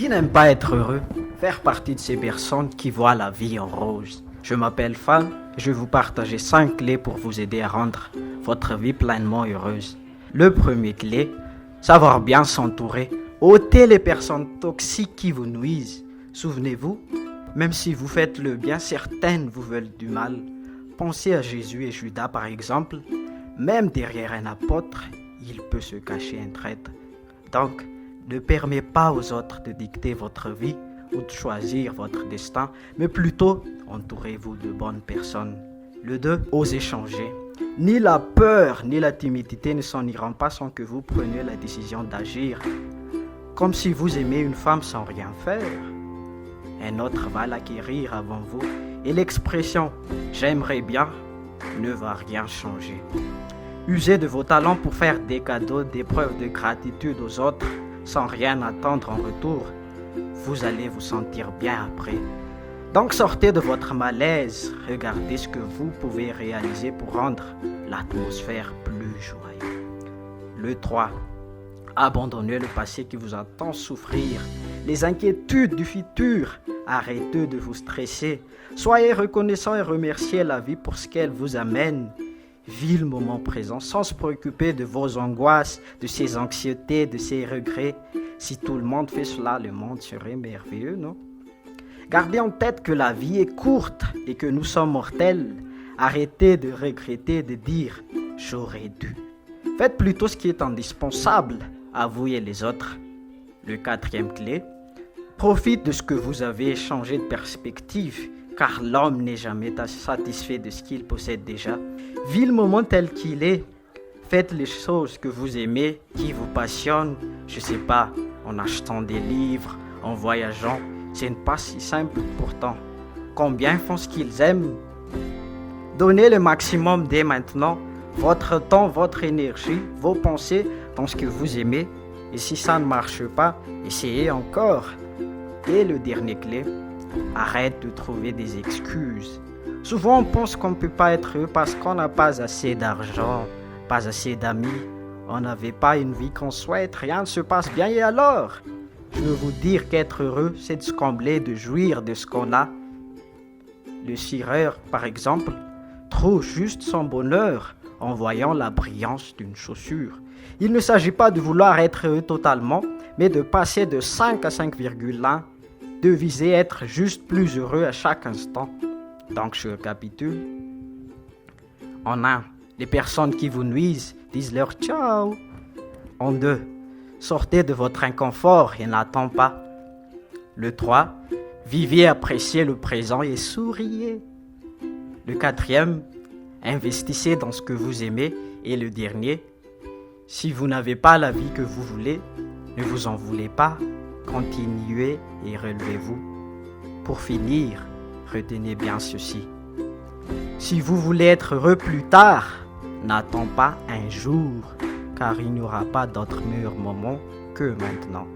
Qui n'aime pas être heureux? Faire partie de ces personnes qui voient la vie en rose. Je m'appelle Fan et je vais vous partager 5 clés pour vous aider à rendre votre vie pleinement heureuse. Le premier clé, savoir bien s'entourer. Ôtez les personnes toxiques qui vous nuisent. Souvenez-vous, même si vous faites le bien, certaines vous veulent du mal. Pensez à Jésus et Judas par exemple. Même derrière un apôtre, il peut se cacher un traître. Donc, ne permettez pas aux autres de dicter votre vie ou de choisir votre destin, mais plutôt entourez-vous de bonnes personnes. Le 2, osez changer. Ni la peur ni la timidité ne s'en iront pas sans que vous preniez la décision d'agir. Comme si vous aimez une femme sans rien faire. Un autre va l'acquérir avant vous et l'expression « j'aimerais bien » ne va rien changer. Usez de vos talents pour faire des cadeaux, des preuves de gratitude aux autres sans rien attendre en retour. Vous allez vous sentir bien après. Donc sortez de votre malaise, regardez ce que vous pouvez réaliser pour rendre l'atmosphère plus joyeuse. Le 3. Abandonnez le passé qui vous entend souffrir. Les inquiétudes du futur, arrêtez de vous stresser. Soyez reconnaissant et remerciez la vie pour ce qu'elle vous amène. Vivez le moment présent sans se préoccuper de vos angoisses, de ses anxiétés, de ses regrets. Si tout le monde fait cela, le monde serait merveilleux, non? Gardez en tête que la vie est courte et que nous sommes mortels. Arrêtez de regretter, de dire « j'aurais dû ». Faites plutôt ce qui est indispensable à vous et les autres. Le 4e clé, profite de ce que vous avez, changé de perspective, car l'homme n'est jamais satisfait de ce qu'il possède déjà. Vivez le moment tel qu'il est. Faites les choses que vous aimez, qui vous passionnent. Je sais pas, en achetant des livres, en voyageant. Ce n'est pas si simple pourtant. Combien font ce qu'ils aiment? Donnez le maximum dès maintenant. Votre temps, votre énergie, vos pensées dans ce que vous aimez. Et si ça ne marche pas, essayez encore. Et le dernier clé, arrête de trouver des excuses. Souvent on pense qu'on ne peut pas être heureux parce qu'on n'a pas assez d'argent, pas assez d'amis, on n'avait pas une vie qu'on souhaite, rien ne se passe bien et alors? Je veux vous dire qu'être heureux, c'est de se combler, de jouir de ce qu'on a. Le cireur, par exemple, trouve juste son bonheur en voyant la brillance d'une chaussure. Il ne s'agit pas de vouloir être heureux totalement, mais de passer de 5 à 5,1, de viser être juste plus heureux à chaque instant. Donc je récapitule. En 1, les personnes qui vous nuisent, disent-leur ciao. En 2, sortez de votre inconfort et n'attendez pas. Le 3, vivez, appréciez le présent et souriez. Le 4e, investissez dans ce que vous aimez. Et le dernier, si vous n'avez pas la vie que vous voulez, ne vous en voulez pas, continuez et relevez-vous. Pour finir, retenez bien ceci. Si vous voulez être heureux plus tard, n'attends pas un jour, car il n'y aura pas d'autre meilleur moment que maintenant.